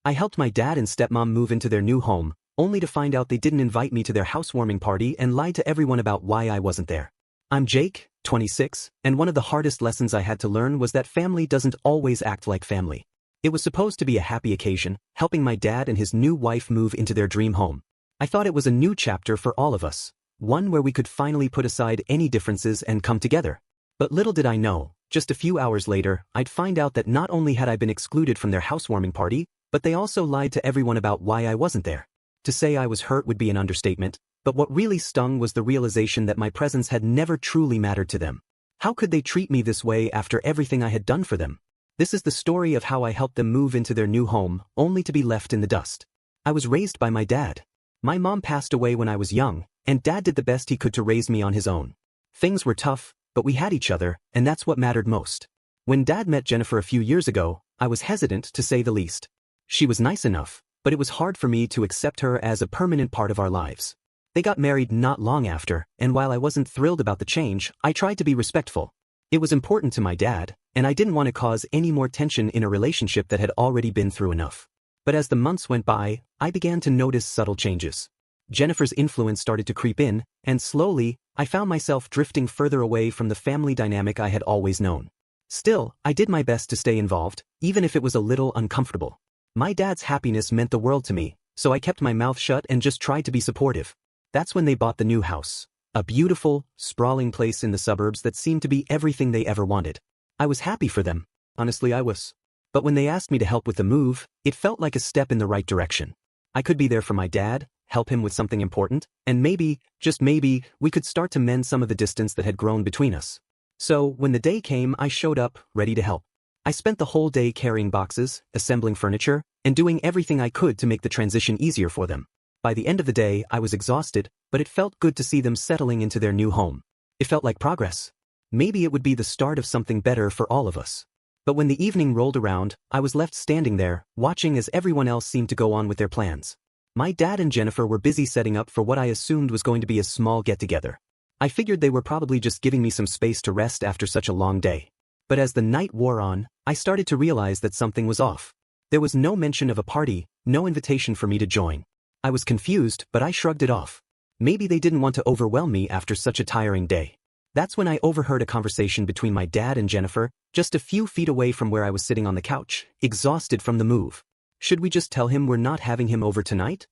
I helped my dad and stepmom move into their new home, only to find out they didn't invite me to their housewarming party and lied to everyone about why I wasn't there. I'm Jake, 26, and one of the hardest lessons I had to learn was that family doesn't always act like family. It was supposed to be a happy occasion, helping my dad and his new wife move into their dream home. I thought it was a new chapter for all of us, one where we could finally put aside any differences and come together. But little did I know, just a few hours later, I'd find out that not only had I been excluded from their housewarming party, but they also lied to everyone about why I wasn't there. To say I was hurt would be an understatement, but what really stung was the realization that my presence had never truly mattered to them. How could they treat me this way after everything I had done for them? This is the story of how I helped them move into their new home, only to be left in the dust. I was raised by my dad. My mom passed away when I was young, and dad did the best he could to raise me on his own. Things were tough, but we had each other, and that's what mattered most. When dad met Jennifer a few years ago, I was hesitant to say the least. She was nice enough, but it was hard for me to accept her as a permanent part of our lives. They got married not long after, and while I wasn't thrilled about the change, I tried to be respectful. It was important to my dad, and I didn't want to cause any more tension in a relationship that had already been through enough. But as the months went by, I began to notice subtle changes. Jennifer's influence started to creep in, and slowly, I found myself drifting further away from the family dynamic I had always known. Still, I did my best to stay involved, even if it was a little uncomfortable. My dad's happiness meant the world to me, so I kept my mouth shut and just tried to be supportive. That's when they bought the new house. A beautiful, sprawling place in the suburbs that seemed to be everything they ever wanted. I was happy for them. Honestly, I was. But when they asked me to help with the move, it felt like a step in the right direction. I could be there for my dad, help him with something important, and maybe, just maybe, we could start to mend some of the distance that had grown between us. So, when the day came, I showed up, ready to help. I spent the whole day carrying boxes, assembling furniture, and doing everything I could to make the transition easier for them. By the end of the day, I was exhausted, but it felt good to see them settling into their new home. It felt like progress. Maybe it would be the start of something better for all of us. But when the evening rolled around, I was left standing there, watching as everyone else seemed to go on with their plans. My dad and Jennifer were busy setting up for what I assumed was going to be a small get-together. I figured they were probably just giving me some space to rest after such a long day. But as the night wore on, I started to realize that something was off. There was no mention of a party, no invitation for me to join. I was confused, but I shrugged it off. Maybe they didn't want to overwhelm me after such a tiring day. That's when I overheard a conversation between my dad and Jennifer, just a few feet away from where I was sitting on the couch, exhausted from the move. Should we just tell him we're not having him over tonight?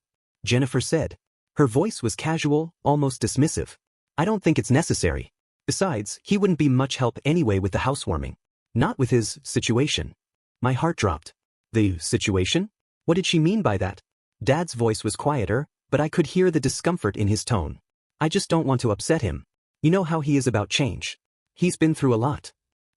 Jennifer said. Her voice was casual, almost dismissive. I don't think it's necessary. Besides, he wouldn't be much help anyway with the housewarming. Not with his situation. My heart dropped. The situation? What did she mean by that? Dad's voice was quieter, but I could hear the discomfort in his tone. I just don't want to upset him. You know how he is about change. He's been through a lot.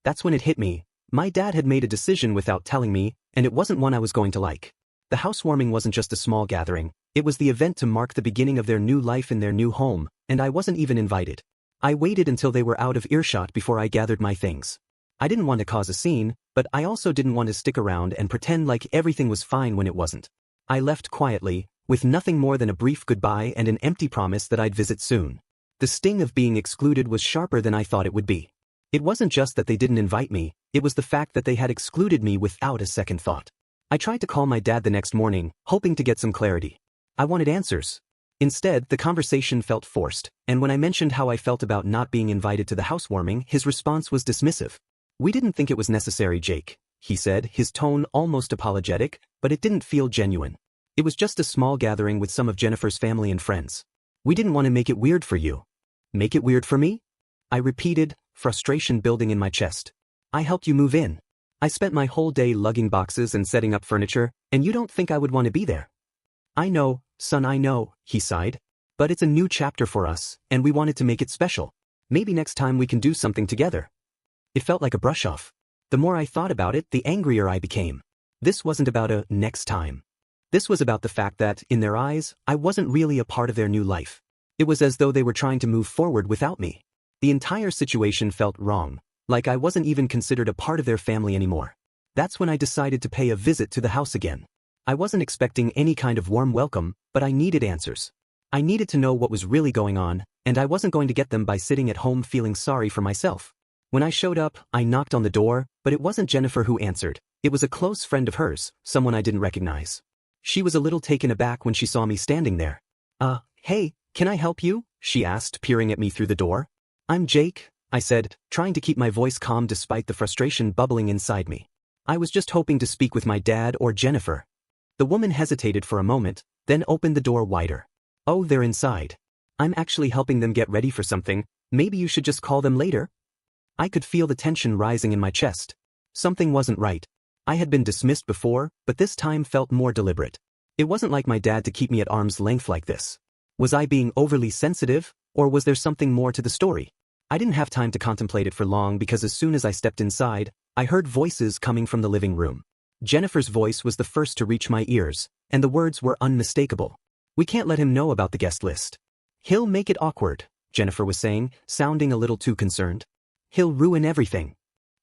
That's when it hit me. My dad had made a decision without telling me, and it wasn't one I was going to like. The housewarming wasn't just a small gathering, it was the event to mark the beginning of their new life in their new home, and I wasn't even invited. I waited until they were out of earshot before I gathered my things. I didn't want to cause a scene, but I also didn't want to stick around and pretend like everything was fine when it wasn't. I left quietly, with nothing more than a brief goodbye and an empty promise that I'd visit soon. The sting of being excluded was sharper than I thought it would be. It wasn't just that they didn't invite me, it was the fact that they had excluded me without a second thought. I tried to call my dad the next morning, hoping to get some clarity. I wanted answers. Instead, the conversation felt forced, and when I mentioned how I felt about not being invited to the housewarming, his response was dismissive. "We didn't think it was necessary, Jake," he said, his tone almost apologetic, but it didn't feel genuine. "It was just a small gathering with some of Jennifer's family and friends. We didn't want to make it weird for you." "Make it weird for me?" I repeated, frustration building in my chest. "I helped you move in. I spent my whole day lugging boxes and setting up furniture, and you don't think I would want to be there?" "I know, son, I know," he sighed. "But it's a new chapter for us, and we wanted to make it special. Maybe next time we can do something together." It felt like a brush-off. The more I thought about it, the angrier I became. This wasn't about a next time. This was about the fact that, in their eyes, I wasn't really a part of their new life. It was as though they were trying to move forward without me. The entire situation felt wrong, like I wasn't even considered a part of their family anymore. That's when I decided to pay a visit to the house again. I wasn't expecting any kind of warm welcome, but I needed answers. I needed to know what was really going on, and I wasn't going to get them by sitting at home feeling sorry for myself. When I showed up, I knocked on the door, but it wasn't Jennifer who answered. It was a close friend of hers, someone I didn't recognize. She was a little taken aback when she saw me standing there. Hey, can I help you? She asked, peering at me through the door. I'm Jake, I said, trying to keep my voice calm despite the frustration bubbling inside me. I was just hoping to speak with my dad or Jennifer. The woman hesitated for a moment, then opened the door wider. Oh, they're inside. I'm actually helping them get ready for something. Maybe you should just call them later? I could feel the tension rising in my chest. Something wasn't right. I had been dismissed before, but this time felt more deliberate. It wasn't like my dad to keep me at arm's length like this. Was I being overly sensitive, or was there something more to the story? I didn't have time to contemplate it for long because as soon as I stepped inside, I heard voices coming from the living room. Jennifer's voice was the first to reach my ears, and the words were unmistakable. We can't let him know about the guest list. He'll make it awkward, Jennifer was saying, sounding a little too concerned. He'll ruin everything.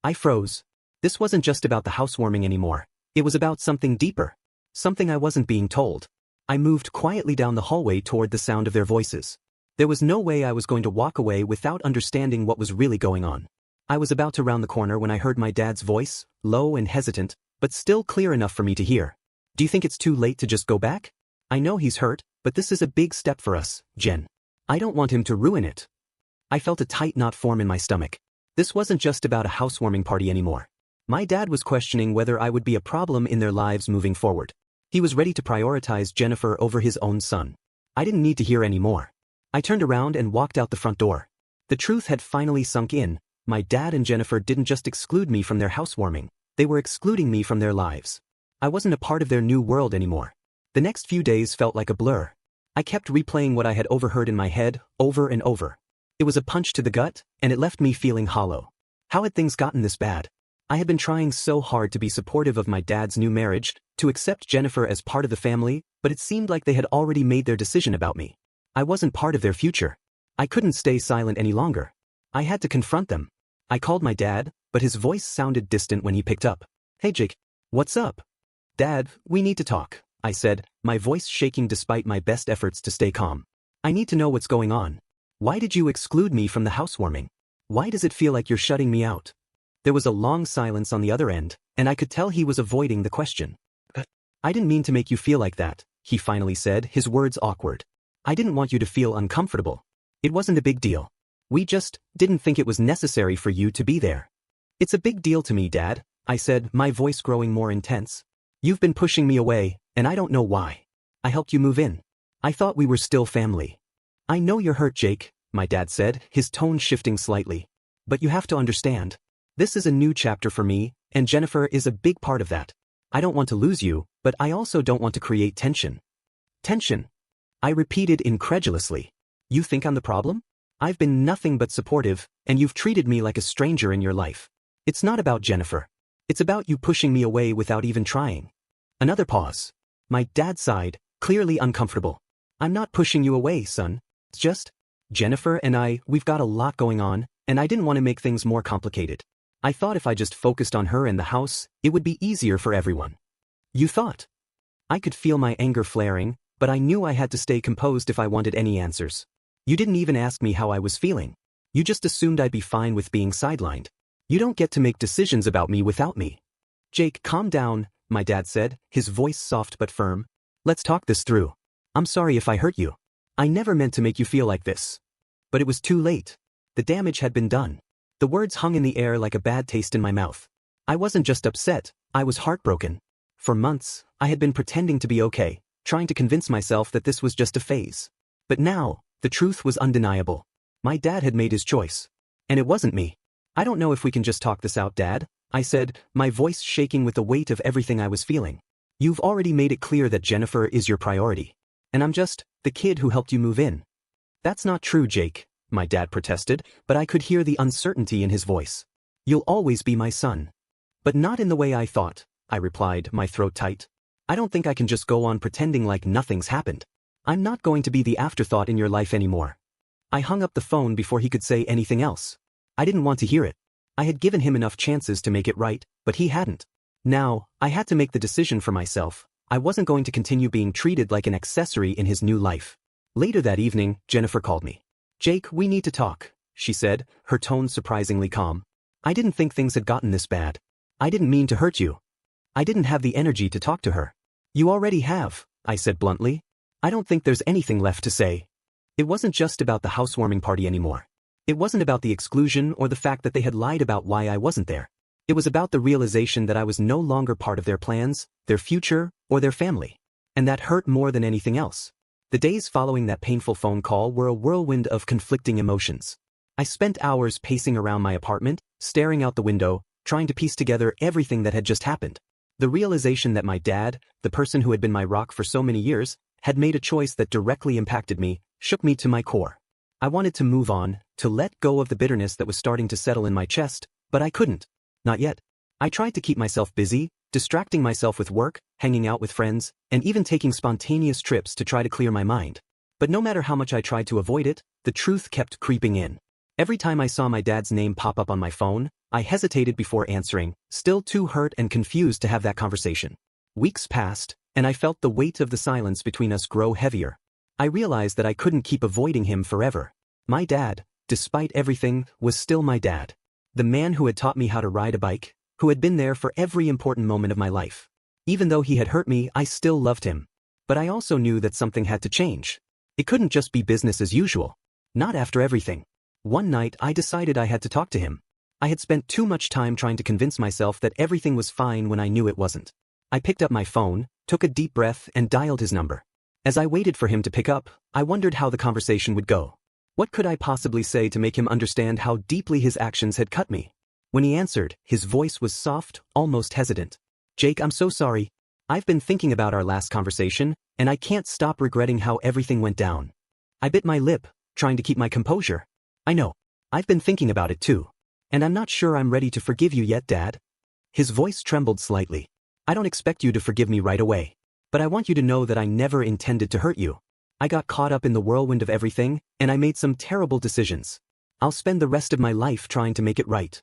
I froze. This wasn't just about the housewarming anymore. It was about something deeper. Something I wasn't being told. I moved quietly down the hallway toward the sound of their voices. There was no way I was going to walk away without understanding what was really going on. I was about to round the corner when I heard my dad's voice, low and hesitant, but still clear enough for me to hear. Do you think it's too late to just go back? I know he's hurt, but this is a big step for us, Jen. I don't want him to ruin it. I felt a tight knot form in my stomach. This wasn't just about a housewarming party anymore. My dad was questioning whether I would be a problem in their lives moving forward. He was ready to prioritize Jennifer over his own son. I didn't need to hear any more. I turned around and walked out the front door. The truth had finally sunk in. My dad and Jennifer didn't just exclude me from their housewarming. They were excluding me from their lives. I wasn't a part of their new world anymore. The next few days felt like a blur. I kept replaying what I had overheard in my head, over and over. It was a punch to the gut, and it left me feeling hollow. How had things gotten this bad? I had been trying so hard to be supportive of my dad's new marriage, to accept Jennifer as part of the family, but it seemed like they had already made their decision about me. I wasn't part of their future. I couldn't stay silent any longer. I had to confront them. I called my dad, but his voice sounded distant when he picked up. Hey Jake, what's up? Dad, we need to talk, I said, my voice shaking despite my best efforts to stay calm. I need to know what's going on. Why did you exclude me from the housewarming? Why does it feel like you're shutting me out? There was a long silence on the other end, and I could tell he was avoiding the question. I didn't mean to make you feel like that, he finally said, his words awkward. I didn't want you to feel uncomfortable. It wasn't a big deal. We just didn't think it was necessary for you to be there. It's a big deal to me, Dad, I said, my voice growing more intense. You've been pushing me away, and I don't know why. I helped you move in. I thought we were still family. I know you're hurt, Jake, my dad said, his tone shifting slightly. But you have to understand. This is a new chapter for me, and Jennifer is a big part of that. I don't want to lose you, but I also don't want to create tension. Tension? I repeated incredulously. You think I'm the problem? I've been nothing but supportive, and you've treated me like a stranger in your life. It's not about Jennifer. It's about you pushing me away without even trying. Another pause. My dad sighed, clearly uncomfortable. I'm not pushing you away, son. It's just, Jennifer and we've got a lot going on, and I didn't want to make things more complicated. I thought if I just focused on her and the house, it would be easier for everyone. You thought? I could feel my anger flaring, but I knew I had to stay composed if I wanted any answers. You didn't even ask me how I was feeling. You just assumed I'd be fine with being sidelined. You don't get to make decisions about me without me. Jake, calm down, my dad said, his voice soft but firm. Let's talk this through. I'm sorry if I hurt you. I never meant to make you feel like this. But it was too late. The damage had been done. The words hung in the air like a bad taste in my mouth. I wasn't just upset, I was heartbroken. For months, I had been pretending to be okay, trying to convince myself that this was just a phase. But now, the truth was undeniable. My dad had made his choice. And it wasn't me. I don't know if we can just talk this out, Dad, I said, my voice shaking with the weight of everything I was feeling. You've already made it clear that Jennifer is your priority. And I'm just the kid who helped you move in. That's not true, Jake, my dad protested, but I could hear the uncertainty in his voice. You'll always be my son. But not in the way I thought, I replied, my throat tight. I don't think I can just go on pretending like nothing's happened. I'm not going to be the afterthought in your life anymore. I hung up the phone before he could say anything else. I didn't want to hear it. I had given him enough chances to make it right, but he hadn't. Now, I had to make the decision for myself. I wasn't going to continue being treated like an accessory in his new life. Later that evening, Jennifer called me. Jake, we need to talk, she said, her tone surprisingly calm. I didn't think things had gotten this bad. I didn't mean to hurt you. I didn't have the energy to talk to her. You already have, I said bluntly. I don't think there's anything left to say. It wasn't just about the housewarming party anymore. It wasn't about the exclusion or the fact that they had lied about why I wasn't there. It was about the realization that I was no longer part of their plans, their future, or their family. And that hurt more than anything else. The days following that painful phone call were a whirlwind of conflicting emotions. I spent hours pacing around my apartment, staring out the window, trying to piece together everything that had just happened. The realization that my dad, the person who had been my rock for so many years, had made a choice that directly impacted me, shook me to my core. I wanted to move on, to let go of the bitterness that was starting to settle in my chest, but I couldn't. Not yet. I tried to keep myself busy, distracting myself with work, hanging out with friends, and even taking spontaneous trips to try to clear my mind. But no matter how much I tried to avoid it, the truth kept creeping in. Every time I saw my dad's name pop up on my phone, I hesitated before answering, still too hurt and confused to have that conversation. Weeks passed, and I felt the weight of the silence between us grow heavier. I realized that I couldn't keep avoiding him forever. My dad, despite everything, was still my dad. The man who had taught me how to ride a bike, who had been there for every important moment of my life. Even though he had hurt me, I still loved him. But I also knew that something had to change. It couldn't just be business as usual. Not after everything. One night I decided I had to talk to him. I had spent too much time trying to convince myself that everything was fine when I knew it wasn't. I picked up my phone, took a deep breath, and dialed his number. As I waited for him to pick up, I wondered how the conversation would go. What could I possibly say to make him understand how deeply his actions had cut me? When he answered, his voice was soft, almost hesitant. Jake, I'm so sorry. I've been thinking about our last conversation, and I can't stop regretting how everything went down. I bit my lip, trying to keep my composure. I know. I've been thinking about it too. And I'm not sure I'm ready to forgive you yet, Dad. His voice trembled slightly. I don't expect you to forgive me right away. But I want you to know that I never intended to hurt you. I got caught up in the whirlwind of everything, and I made some terrible decisions. I'll spend the rest of my life trying to make it right.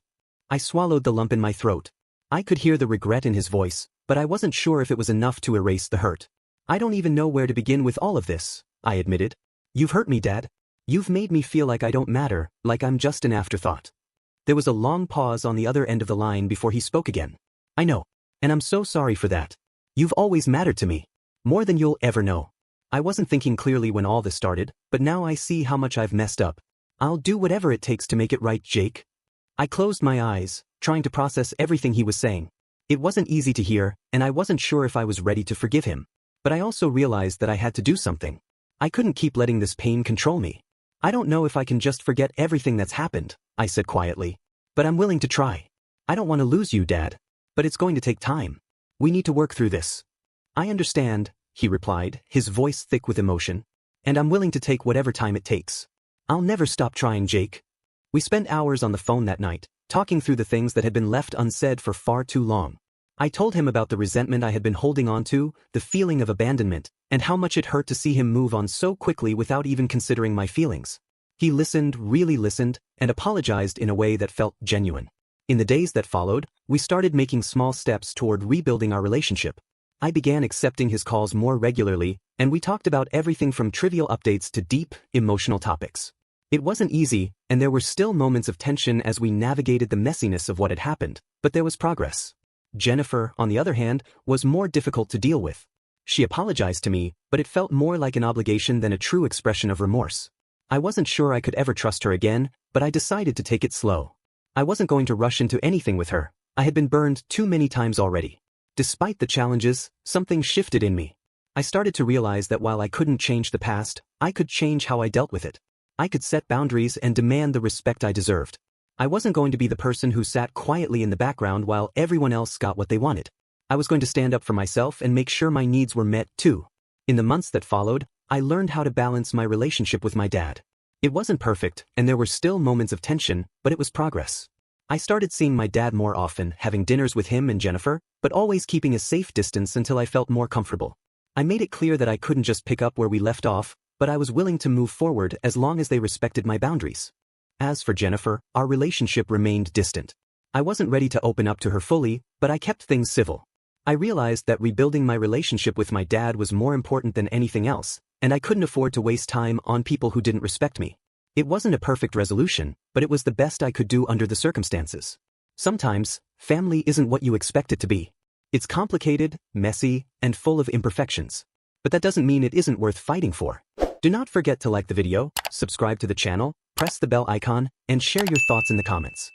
I swallowed the lump in my throat. I could hear the regret in his voice, but I wasn't sure if it was enough to erase the hurt. I don't even know where to begin with all of this, I admitted. You've hurt me, Dad. You've made me feel like I don't matter, like I'm just an afterthought. There was a long pause on the other end of the line before he spoke again. I know. And I'm so sorry for that. You've always mattered to me. More than you'll ever know. I wasn't thinking clearly when all this started, but now I see how much I've messed up. I'll do whatever it takes to make it right, Jake. I closed my eyes, trying to process everything he was saying. It wasn't easy to hear, and I wasn't sure if I was ready to forgive him. But I also realized that I had to do something. I couldn't keep letting this pain control me. I don't know if I can just forget everything that's happened, I said quietly. But I'm willing to try. I don't want to lose you, Dad. But it's going to take time. We need to work through this. I understand, he replied, his voice thick with emotion. And I'm willing to take whatever time it takes. I'll never stop trying, Jake. We spent hours on the phone that night, talking through the things that had been left unsaid for far too long. I told him about the resentment I had been holding on to, the feeling of abandonment, and how much it hurt to see him move on so quickly without even considering my feelings. He listened, really listened, and apologized in a way that felt genuine. In the days that followed, we started making small steps toward rebuilding our relationship. I began accepting his calls more regularly, and we talked about everything from trivial updates to deep, emotional topics. It wasn't easy, and there were still moments of tension as we navigated the messiness of what had happened, but there was progress. Jennifer, on the other hand, was more difficult to deal with. She apologized to me, but it felt more like an obligation than a true expression of remorse. I wasn't sure I could ever trust her again, but I decided to take it slow. I wasn't going to rush into anything with her. I had been burned too many times already. Despite the challenges, something shifted in me. I started to realize that while I couldn't change the past, I could change how I dealt with it. I could set boundaries and demand the respect I deserved. I wasn't going to be the person who sat quietly in the background while everyone else got what they wanted. I was going to stand up for myself and make sure my needs were met too. In the months that followed, I learned how to balance my relationship with my dad. It wasn't perfect, and there were still moments of tension, but it was progress. I started seeing my dad more often, having dinners with him and Jennifer, but always keeping a safe distance until I felt more comfortable. I made it clear that I couldn't just pick up where we left off, but I was willing to move forward as long as they respected my boundaries. As for Jennifer, our relationship remained distant. I wasn't ready to open up to her fully, but I kept things civil. I realized that rebuilding my relationship with my dad was more important than anything else, and I couldn't afford to waste time on people who didn't respect me. It wasn't a perfect resolution, but it was the best I could do under the circumstances. Sometimes, family isn't what you expect it to be. It's complicated, messy, and full of imperfections. But that doesn't mean it isn't worth fighting for. Do not forget to like the video, subscribe to the channel, press the bell icon, and share your thoughts in the comments.